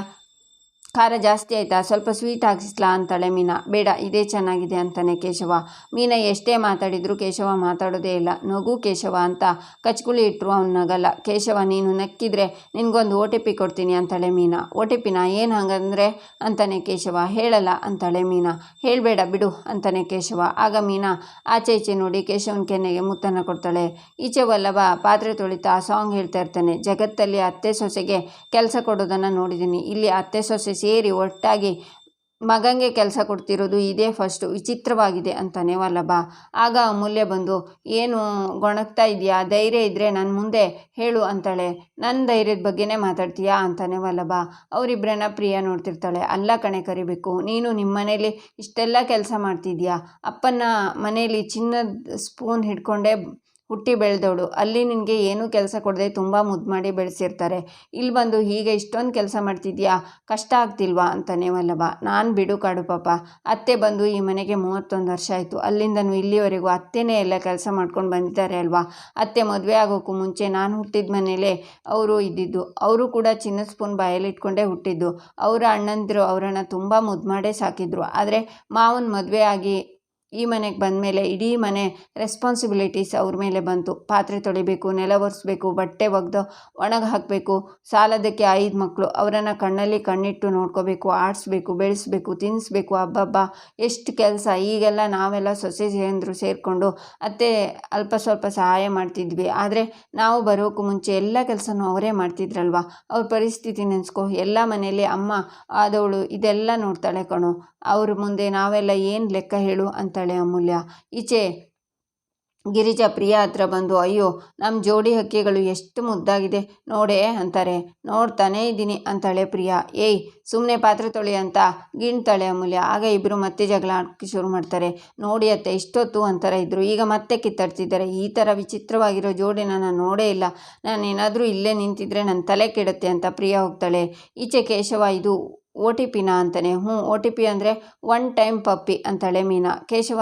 ಖಾರ ಜಾಸ್ತಿ ಆಯಿತಾ? ಸ್ವಲ್ಪ ಸ್ವೀಟ್ ಹಾಕಿಸ್ಲಾ ಅಂತಾಳೆ ಮೀನಾ. ಬೇಡ, ಇದೇ ಚೆನ್ನಾಗಿದೆ ಅಂತಾನೆ ಕೇಶವ. ಮೀನಾ ಎಷ್ಟೇ ಮಾತಾಡಿದ್ರು ಕೇಶವ ಮಾತಾಡೋದೇ ಇಲ್ಲ. ನಗು ಕೇಶವ ಅಂತ ಕಚ್ಕುಳಿ ಇಟ್ಟರು ಅವ್ನು ನಗಲ್ಲ. ಕೇಶವ, ನೀನು ನಕ್ಕಿದ್ರೆ ನಿನಗೊಂದು OTP ಕೊಡ್ತೀನಿ ಅಂತಾಳೆ ಮೀನಾ. OTPನಾ? ಏನು ಹಂಗಂದ್ರೆ ಅಂತಾನೆ ಕೇಶವ. ಹೇಳಲ್ಲ ಅಂತಾಳೆ ಮೀನಾ. ಹೇಳಬೇಡ ಬಿಡು ಅಂತಾನೆ ಕೇಶವ. ಆಗ ಮೀನಾ ಆಚೆ ಈಚೆ ನೋಡಿ ಕೇಶವನ ಕೆನ್ನೆಗೆ ಮುತ್ತನ್ನು ಕೊಡ್ತಾಳೆ. ಈಚೆ ವಲ್ಲಭ ಪಾತ್ರೆ ತೊಳಿತಾ ಸಾಂಗ್ ಹೇಳ್ತಾ ಇರ್ತಾನೆ. ಜಗತ್ತಲ್ಲಿ ಅತ್ತೆ ಸೊಸೆಗೆ ಕೆಲಸ ಕೊಡೋದನ್ನು ನೋಡಿದ್ದೀನಿ, ಇಲ್ಲಿ ಅತ್ತೆ ಸೊಸೆ ಸೇರಿ ಒಟ್ಟಾಗಿ ಮಗಂಗೆ ಕೆಲಸ ಕೊಡ್ತಿರೋದು ಇದೇ ಫಸ್ಟು. ವಿಚಿತ್ರವಾಗಿದೆ ಅಂತಾನೆ ವಲ್ಲಭ. ಆಗ ಅಮೂಲ್ಯ ಬಂದು, ಏನು ಗೊಣಗ್ತಾ ಇದೆಯಾ? ಧೈರ್ಯ ಇದ್ದರೆ ನನ್ನ ಮುಂದೆ ಹೇಳು ಅಂತಾಳೆ. ನನ್ನ ಧೈರ್ಯದ ಬಗ್ಗೆನೇ ಮಾತಾಡ್ತೀಯಾ ಅಂತಾನೆ ವಲ್ಲಭ. ಅವರಿಬ್ಬರನ್ನ ಪ್ರಿಯಾ ನೋಡ್ತಿರ್ತಾಳೆ. ಅಲ್ಲ ಕಣೆ ಕರಿಬೇಕು, ನೀನು ನಿಮ್ಮ ಮನೇಲಿ ಇಷ್ಟೆಲ್ಲ ಕೆಲಸ ಮಾಡ್ತಿದ್ಯಾ? ಅಪ್ಪನ ಮನೇಲಿ ಚಿನ್ನದ ಸ್ಪೂನ್ ಹಿಡ್ಕೊಂಡೇ ಹುಟ್ಟಿ ಬೆಳೆದವಳು. ಅಲ್ಲಿ ನಿನಗೆ ಏನೂ ಕೆಲಸ ಕೊಡದೆ ತುಂಬ ಮುದ್ದು ಮಾಡಿ ಬೆಳೆಸಿರ್ತಾರೆ. ಇಲ್ಲಿ ಬಂದು ಹೀಗೆ ಇಷ್ಟೊಂದು ಕೆಲಸ ಮಾಡ್ತಿದ್ಯಾ, ಕಷ್ಟ ಆಗ್ತಿಲ್ವಾ ಅಂತಾನೆ ವಲ್ಲಭ. ನಾನು ಬಿಡು ಕಾಡು ಪಾಪ, ಅತ್ತೆ ಬಂದು ಈ ಮನೆಗೆ 31 ವರ್ಷ ಆಯಿತು. ಅಲ್ಲಿಂದನೂ ಇಲ್ಲಿವರೆಗೂ ಅತ್ತೆನೇ ಎಲ್ಲ ಕೆಲಸ ಮಾಡ್ಕೊಂಡು ಬಂದಿದ್ದಾರೆ ಅಲ್ವಾ. ಅತ್ತೆ ಮದುವೆ ಆಗೋಕ್ಕೂ ಮುಂಚೆ ನಾನು ಹುಟ್ಟಿದ ಮನೇಲೇ ಅವರು ಇದ್ದಿದ್ದು. ಅವರು ಕೂಡ ಚಿನ್ನದ ಸ್ಪೂನ್ ಬಾಯಲ್ಲಿ ಇಟ್ಕೊಂಡೇ ಹುಟ್ಟಿದ್ದು. ಅವರ ಅಣ್ಣಂದಿರು ಅವರನ್ನು ತುಂಬ ಮುದ್ದು ಮಾಡೇ ಸಾಕಿದ್ರು. ಆದರೆ ಮಾವನ ಮದುವೆ ಆಗಿ ಈ ಮನೆಗೆ ಬಂದಮೇಲೆ ಇಡೀ ಮನೆ ರೆಸ್ಪಾನ್ಸಿಬಿಲಿಟೀಸ್ ಅವ್ರ ಮೇಲೆ ಬಂತು. ಪಾತ್ರೆ ತೊಳಿಬೇಕು, ನೆಲ ಒರೆಸ್ಬೇಕು, ಬಟ್ಟೆ ಒಗೆದು ಒಣಗಿ ಹಾಕಬೇಕು, ಸಾಲದಕ್ಕೆ 5 ಮಕ್ಕಳು, ಅವರನ್ನು ಕಣ್ಣಲ್ಲಿ ಕಣ್ಣಿಟ್ಟು ನೋಡ್ಕೋಬೇಕು, ಆಡಿಸ್ಬೇಕು, ಬೆಳೆಸ್ಬೇಕು, ತಿನ್ನಿಸ್ಬೇಕು. ಹಬ್ಬಬ್ಬ ಎಷ್ಟು ಕೆಲಸ. ಈಗೆಲ್ಲ ನಾವೆಲ್ಲ ಸೊಸೆಯಂದರು ಸೇರಿಕೊಂಡು ಅತ್ತೆ ಅಲ್ಪ ಸ್ವಲ್ಪ ಸಹಾಯ ಮಾಡ್ತಿದ್ವಿ. ಆದರೆ ನಾವು ಬರೋಕ್ಕೂ ಮುಂಚೆ ಎಲ್ಲ ಕೆಲಸನೂ ಅವರೇ ಮಾಡ್ತಿದ್ರಲ್ವ. ಅವ್ರ ಪರಿಸ್ಥಿತಿ ನೆನೆಸ್ಕೊ. ಎಲ್ಲ ಮನೆಯಲ್ಲಿ ಅಮ್ಮ ಆದವಳು ಇದೆಲ್ಲ ನೋಡ್ತಾಳೆ ಕಣೋ. ಅವ್ರ ಮುಂದೆ ನಾವೆಲ್ಲ ಏನು ಲೆಕ್ಕ ಹೇಳು ಅಂತಾಳೆ ಅಮೂಲ್ಯ. ಈಚೆ ಗಿರಿಜಾ ಪ್ರಿಯಾ ಹತ್ರ ಬಂದು, ಅಯ್ಯೋ ನಮ್ಮ ಜೋಡಿ ಹಕ್ಕಿಗಳು ಎಷ್ಟು ಮುದ್ದಾಗಿದೆ ನೋಡೆ ಅಂತಾರೆ. ನೋಡ್ತಾನೇ ಇದ್ದೀನಿ ಅಂತಾಳೆ ಪ್ರಿಯಾ. ಏಯ್ ಸುಮ್ಮನೆ ಪಾತ್ರೆ ತೊಳಿ ಅಂತ ಗಿಣ್ತಾಳೆ ಅಮೂಲ್ಯ. ಆಗ ಇಬ್ಬರು ಮತ್ತೆ ಜಗಳ ಆಡೋಕ್ಕೆ ಶುರು ಮಾಡ್ತಾರೆ. ನೋಡಿ ಅತ್ತೆ ಇಷ್ಟೊತ್ತು ಒಂಥರ ಇದ್ದರು, ಈಗ ಮತ್ತೆ ಕಿತ್ತಾಡ್ತಿದ್ದಾರೆ. ಈ ಥರ ವಿಚಿತ್ರವಾಗಿರೋ ಜೋಡಿನ ನಾನು ನೋಡೇ ಇಲ್ಲ. ನಾನೇನಾದರೂ ಇಲ್ಲೇ ನಿಂತಿದ್ರೆ ನನ್ನ ತಲೆ ಕೆಡುತ್ತೆ ಅಂತ ಪ್ರಿಯಾ ಹೋಗ್ತಾಳೆ. ಈಚೆ ಕೇಶವ, ಇದು OTPನಾ ಅಂತಾನೆ. OTP ಅಂದರೆ 1 ಟೈಮ್ ಪಪ್ಪಿ ಅಂತಾಳೆ ಮೀನಾ. ಕೇಶವ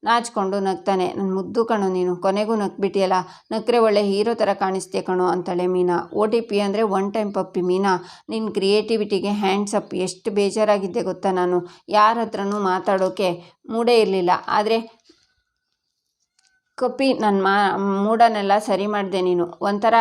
ನಾಚ್ಕೊಂಡು ನಗ್ತಾನೆ. ನನ್ನ ಮುದ್ದು ಕಣೋ ನೀನು, ಕೊನೆಗೂ ನಗ್ಬಿಟ್ಟಿಯಲ್ಲ, ನಕ್ಕರೆ ಒಳ್ಳೆ ಹೀರೋ ಥರ ಕಾಣಿಸ್ತೀಯ ಕಣೋ ಅಂತಾಳೆ ಮೀನಾ. OTP ಅಂದರೆ 1 ಟೈಮ್ ಪಪ್ಪಿ. ಮೀನಾ ನಿನ್ನ ಕ್ರಿಯೇಟಿವಿಟಿಗೆ ಹ್ಯಾಂಡ್ಸ್ ಅಪ್. ಎಷ್ಟು ಬೇಜಾರಾಗಿದ್ದೆ ಗೊತ್ತಾ. ನಾನು ಯಾರ ಹತ್ರನೂ ಮಾತಾಡೋಕ್ಕೆ ಮೂಡೇ ಇರಲಿಲ್ಲ. ಆದರೆ ಕಪ್ಪಿ ನನ್ನ ಮೂಡನ್ನೆಲ್ಲ ಸರಿ ಮಾಡಿದೆ ನೀನು. ಒಂಥರ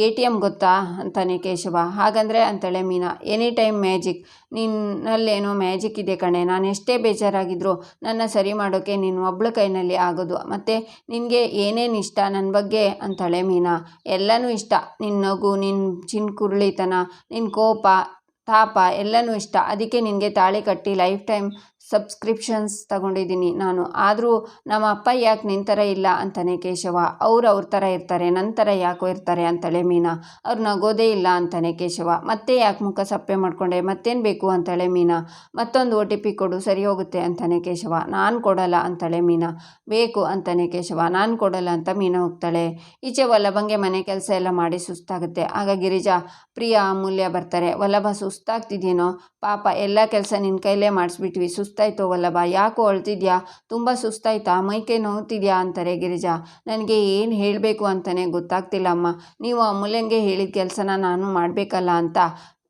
ATM ಗೊತ್ತಾ ಅಂತಾನೆ ಕೇಶವ. ಹಾಗಂದರೆ ಅಂತಾಳೆ ಮೀನಾ. Any time magic. ನಿನ್ನಲ್ಲೇನೋ ಮ್ಯಾಜಿಕ್ ಇದೆ ಕಣೆ. ನಾನು ಎಷ್ಟೇ ಬೇಜಾರಾಗಿದ್ದರೂ ನನ್ನ ಸರಿ ಮಾಡೋಕ್ಕೆ ನೀನು ಒಬ್ಳ ಕೈನಲ್ಲಿ ಆಗೋದು. ಮತ್ತು ನಿನಗೆ ಏನೇನು ಇಷ್ಟ ನನ್ನ ಬಗ್ಗೆ ಅಂತಾಳೆ ಮೀನಾ. ಎಲ್ಲನೂ ಇಷ್ಟ. ನಿನ್ನ ನಗು, ನಿನ್ನ ಚಿನ್ಕುರುಳಿತನ, ನಿನ್ನ ಕೋಪ ತಾಪ ಎಲ್ಲನೂ ಇಷ್ಟ. ಅದಕ್ಕೆ ನಿನಗೆ ತಾಳಿ ಕಟ್ಟಿ ಲೈಫ್ ಟೈಮ್ ಸಬ್ಸ್ಕ್ರಿಪ್ಷನ್ಸ್ ತಗೊಂಡಿದ್ದೀನಿ ನಾನು. ಆದರೂ ನಮ್ಮ ಅಪ್ಪ ಯಾಕೆ ನಿನ್ನ ಥರ ಇಲ್ಲ ಅಂತಾನೆ ಕೇಶವ. ಅವ್ರ ಥರ ಇರ್ತಾರೆ, ನನ್ನ ಥರ ಯಾಕೋ ಇರ್ತಾರೆ ಅಂತಾಳೆ ಮೀನಾ. ಅವ್ರು ನಗೋದೇ ಇಲ್ಲ ಅಂತಾನೆ ಕೇಶವ. ಮತ್ತೆ ಯಾಕೆ ಮುಖ ಸಪ್ಪೆ ಮಾಡ್ಕೊಂಡೆ, ಮತ್ತೇನು ಬೇಕು ಅಂತಾಳೆ ಮೀನಾ. ಮತ್ತೊಂದು OTP ಕೊಡು, ಸರಿ ಹೋಗುತ್ತೆ ಅಂತಾನೆ ಕೇಶವ. ನಾನು ಕೊಡಲ್ಲ ಅಂತಾಳೆ ಮೀನಾ. ಬೇಕು ಅಂತಾನೆ ಕೇಶವ. ನಾನು ಕೊಡಲ್ಲ ಅಂತ ಮೀನಾ ಹೋಗ್ತಾಳೆ. ಈಚೆ ವಲ್ಲಭಂಗೆ ಮನೆ ಕೆಲಸ ಎಲ್ಲ ಮಾಡಿ ಸುಸ್ತಾಗುತ್ತೆ. ಆಗ ಗಿರಿಜಾ, ಪ್ರಿಯಾ, ಅಮೂಲ್ಯ ಬರ್ತಾರೆ. ವಲ್ಲಭ ಸುಸ್ತಾಗ್ತಿದ್ಯೇನೋ ಪಾಪ, ಎಲ್ಲ ಕೆಲಸ ನಿನ್ನ ಕೈಲೇ ಮಾಡಿಸ್ಬಿಟ್ವಿ. ಸುಸ್ತಾಯ್ತೋ ವಲ್ಲಭ, ಯಾಕೋ ಅಳ್ತಿದ್ಯಾ, ತುಂಬ ಸುಸ್ತಾಯ್ತಾ, ಮೈಕೈ ನೋವ್ತಿದ್ಯಾ ಅಂತಾರೆ ಗಿರಿಜಾ. ನನಗೆ ಏನು ಹೇಳಬೇಕು ಅಂತಲೇ ಗೊತ್ತಾಗ್ತಿಲ್ಲ ಅಮ್ಮ. ನೀವು ಅಮೂಲ್ಯಂಗೆ ಹೇಳಿದ ಕೆಲಸನ ನಾನು ಮಾಡಬೇಕಲ್ಲ ಅಂತ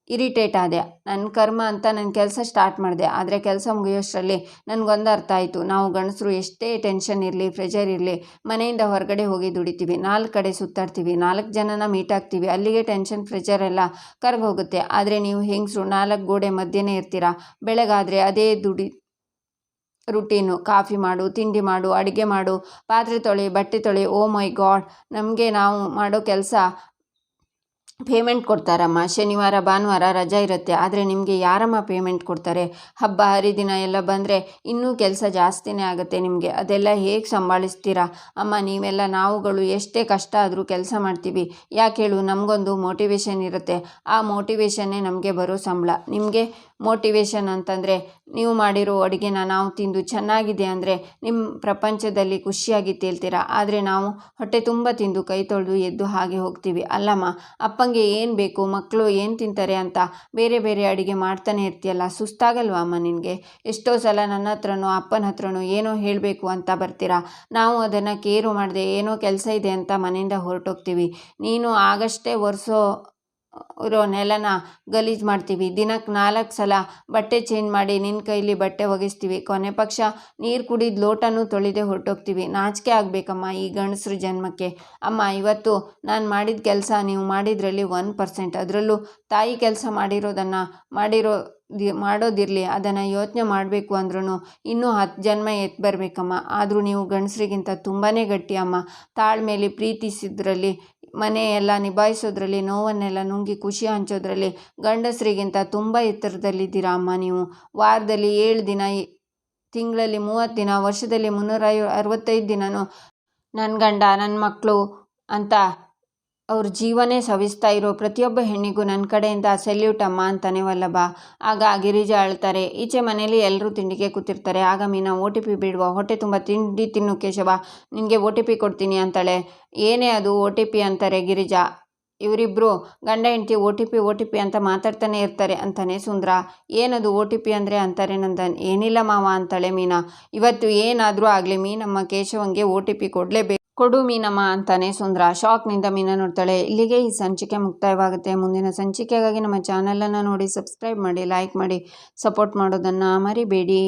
ಇರಿಟೇಟ್ ಆದೆ. ನನ್ನ ಕರ್ಮ ಅಂತ ನನ್ನ ಕೆಲಸ ಸ್ಟಾರ್ಟ್ ಮಾಡಿದೆ. ಆದರೆ ಕೆಲಸ ಮುಗಿಯೋಷ್ಟರಲ್ಲಿ ನನಗೊಂದು ಅರ್ಥ ಆಯಿತು. ನಾವು ಗಂಡಸರು ಎಷ್ಟೇ ಟೆನ್ಷನ್ ಇರಲಿ, ಪ್ರೆಷರ್ ಇರಲಿ, ಮನೆಯಿಂದ ಹೊರಗಡೆ ಹೋಗಿ ದುಡಿತೀವಿ, 4 ಕಡೆ ಸುತ್ತಾಡ್ತೀವಿ, 4 ಜನನ ಮೀಟ್ ಆಗ್ತೀವಿ, ಅಲ್ಲಿಗೆ ಟೆನ್ಷನ್ ಪ್ರೆಷರ್ ಎಲ್ಲ ಕರಗೋಗುತ್ತೆ. ಆದರೆ ನೀವು ಹೆಂಗಸರು 4 ಗೋಡೆ ಮಧ್ಯೆನೇ ಇರ್ತೀರಾ. ಬೆಳಗಾದರೆ ಅದೇ ರುಟೀನು. ಕಾಫಿ ಮಾಡು, ತಿಂಡಿ ಮಾಡು, ಅಡುಗೆ ಮಾಡು, ಪಾತ್ರೆ ತೊಳೆ, ಬಟ್ಟೆ ತೊಳೆ. ಓ ಮೈ ಗಾಡ್, ನಮಗೆ ನಾವು ಮಾಡೋ ಕೆಲಸ ಪೇಮೆಂಟ್ ಕೊಡ್ತಾರಮ್ಮ. ಶನಿವಾರ ಭಾನುವಾರ ರಜಾ ಇರುತ್ತೆ. ಆದರೆ ನಿಮಗೆ ಯಾರಮ್ಮ ಪೇಮೆಂಟ್ ಕೊಡ್ತಾರೆ. ಹಬ್ಬ ಹರಿದಿನ ಎಲ್ಲ ಬಂದರೆ ಇನ್ನೂ ಕೆಲಸ ಜಾಸ್ತಿನೇ ಆಗುತ್ತೆ ನಿಮಗೆ. ಅದೆಲ್ಲ ಹೇಗೆ ಸಂಭಾಳಿಸ್ತೀರಾ ಅಮ್ಮ ನೀವೆಲ್ಲ. ನಾವುಗಳು ಎಷ್ಟೇ ಕಷ್ಟ ಆದರೂ ಕೆಲಸ ಮಾಡ್ತೀವಿ. ಯಾಕೆ ಹೇಳು, ನಮಗೊಂದು ಮೋಟಿವೇಶನ್ ಇರುತ್ತೆ. ಆ ಮೋಟಿವೇಶನ್ನೇ ನಮಗೆ ಬರೋ ಸಂಬಳ. ನಿಮಗೆ ಮೋಟಿವೇಶನ್ ಅಂತಂದರೆ ನೀವು ಮಾಡಿರೋ ಅಡುಗೆನ ನಾವು ತಿಂದು ಚೆನ್ನಾಗಿದೆ ಅಂದರೆ ನಿಮ್ಮ ಪ್ರಪಂಚದಲ್ಲಿ ಖುಷಿಯಾಗಿ ತೇಲ್ತೀರಾ. ಆದರೆ ನಾವು ಹೊಟ್ಟೆ ತುಂಬ ತಿಂದು ಕೈ ತೊಳೆದು ಎದ್ದು ಹಾಗೆ ಹೋಗ್ತೀವಿ ಅಲ್ಲಮ್ಮ. ಅಪ್ಪಂಗೆ ಏನು ಬೇಕು, ಮಕ್ಕಳು ಏನು ತಿಂತಾರೆ ಅಂತ ಬೇರೆ ಬೇರೆ ಅಡುಗೆ ಮಾಡ್ತಾನೆ ಇರ್ತೀಯಲ್ಲ, ಸುಸ್ತಾಗಲ್ವಾ ಅಮ್ಮ ನಿನಗೆ. ಎಷ್ಟೋ ಸಲ ನನ್ನ ಹತ್ರನೋ ಅಪ್ಪನ ಹತ್ರನೋ ಏನೋ ಹೇಳಬೇಕು ಅಂತ ಬರ್ತೀರಾ. ನಾವು ಅದನ್ನು ಕೇರು ಮಾಡದೆ ಏನೋ ಕೆಲಸ ಇದೆ ಅಂತ ಮನೆಯಿಂದ ಹೊರಟೋಗ್ತೀವಿ. ನೀನು ಆಗಷ್ಟೇ ಇರೋ ನೆಲನ ಗಲೀಜು ಮಾಡ್ತೀವಿ. ದಿನಕ್ಕೆ 4 ಸಲ ಬಟ್ಟೆ ಚೇಂಜ್ ಮಾಡಿ ನಿನ್ನ ಕೈಲಿ ಬಟ್ಟೆ ಒಗೆಸ್ತೀವಿ. ಕೊನೆ ಪಕ್ಷ ನೀರು ಕುಡಿದು ಲೋಟನೂ ತೊಳೆದೇ ಹೊರಟೋಗ್ತೀವಿ. ನಾಚಿಕೆ ಆಗಬೇಕಮ್ಮ ಈ ಗಂಡಸ್ರ ಜನ್ಮಕ್ಕೆ. ಅಮ್ಮ ಇವತ್ತು ನಾನು ಮಾಡಿದ ಕೆಲಸ ನೀವು ಮಾಡಿದ್ರಲ್ಲಿ 1%. ಅದರಲ್ಲೂ ತಾಯಿ ಕೆಲಸ ಮಾಡೋದಿರಲಿ, ಅದನ್ನು ಯೋಚನೆ ಮಾಡಬೇಕು ಅಂದ್ರೂ ಇನ್ನೂ 10 ಜನ್ಮ ಎತ್ತು ಬರಬೇಕಮ್ಮ. ಆದರೂ ನೀವು ಗಂಡಸರಿಗಿಂತ ತುಂಬಾ ಗಟ್ಟಿ ಅಮ್ಮ. ತಾಳ್ಮೆಯಲ್ಲಿ, ಪ್ರೀತಿಸಿದ್ರಲ್ಲಿ, ಮನೆಯೆಲ್ಲ ನಿಭಾಯಿಸೋದ್ರಲ್ಲಿ, ನೋವನ್ನೆಲ್ಲ ನುಂಗಿ ಖುಷಿ ಹಂಚೋದ್ರಲ್ಲಿ ಗಂಡಸರಿಗಿಂತ ತುಂಬ ಎತ್ತರದಲ್ಲಿದ್ದೀರಾ ಅಮ್ಮ ನೀವು. ವಾರದಲ್ಲಿ 7 ದಿನ, ತಿಂಗಳಲ್ಲಿ 30 ದಿನ, ವರ್ಷದಲ್ಲಿ 365 ದಿನವೂ ನನ್ನ ಗಂಡ, ನನ್ನ ಮಕ್ಕಳು ಅಂತ ಅವ್ರ ಜೀವನೇ ಸವಿಸ್ತಾ ಇರೋ ಪ್ರತಿಯೊಬ್ಬ ಹೆಣ್ಣಿಗೂ ನನ್ನ ಕಡೆಯಿಂದ ಸೆಲ್ಯೂಟ್ ಅಮ್ಮ ಅಂತಾನೆ ವಲ್ಲಭ. ಆಗ ಗಿರಿಜಾ ಅಳ್ತಾರೆ. ಈಚೆ ಮನೇಲಿ ಎಲ್ಲರೂ ತಿಂಡಿಗೆ ಕೂತಿರ್ತಾರೆ. ಆಗ ಮೀನಾ OTP ಬಿಡುವ, ಹೊಟ್ಟೆ ತುಂಬ ತಿಂಡಿ ತಿನ್ನು ಕೇಶವ, ನಿನಗೆ OTP ಕೊಡ್ತೀನಿ ಅಂತಾಳೆ. ಏನೇ ಅದು OTP ಅಂತಾರೆ ಗಿರಿಜಾ. ಇವರಿಬ್ಬರು ಗಂಡ ಹೆಂಡತಿ OTP ಅಂತ ಮಾತಾಡ್ತಾನೆ ಇರ್ತಾರೆ ಅಂತಾನೆ ಸುಂದ್ರ. ಏನದು OTP ಅಂದರೆ ಅಂತಾರೆ ನಂದನ್. ಏನಿಲ್ಲ ಮಾವ ಅಂತಾಳೆ ಮೀನಾ. ಇವತ್ತು ಏನಾದರೂ ಆಗಲಿ ಮೀನಮ್ಮ ಕೇಶವಂಗೆ OTP ಕೊಡಲೇಬೇಕು. ಕೊಡು ಮೀನಮ್ಮ ಅಂತಾನೆ ಸುಂದ್ರ. ಶಾಕ್ನಿಂದ ಮೀನಾ ನೋಡ್ತಾಳೆ. ಇಲ್ಲಿಗೆ ಈ ಸಂಚಿಕೆ ಮುಕ್ತಾಯವಾಗುತ್ತೆ. ಮುಂದಿನ ಸಂಚಿಕೆಗಾಗಿ ನಮ್ಮ ಚಾನಲನ್ನು ನೋಡಿ ಸಬ್ಸ್ಕ್ರೈಬ್ ಮಾಡಿ, ಲೈಕ್ ಮಾಡಿ, ಸಪೋರ್ಟ್ ಮಾಡೋದನ್ನು ಮರಿಬೇಡಿ.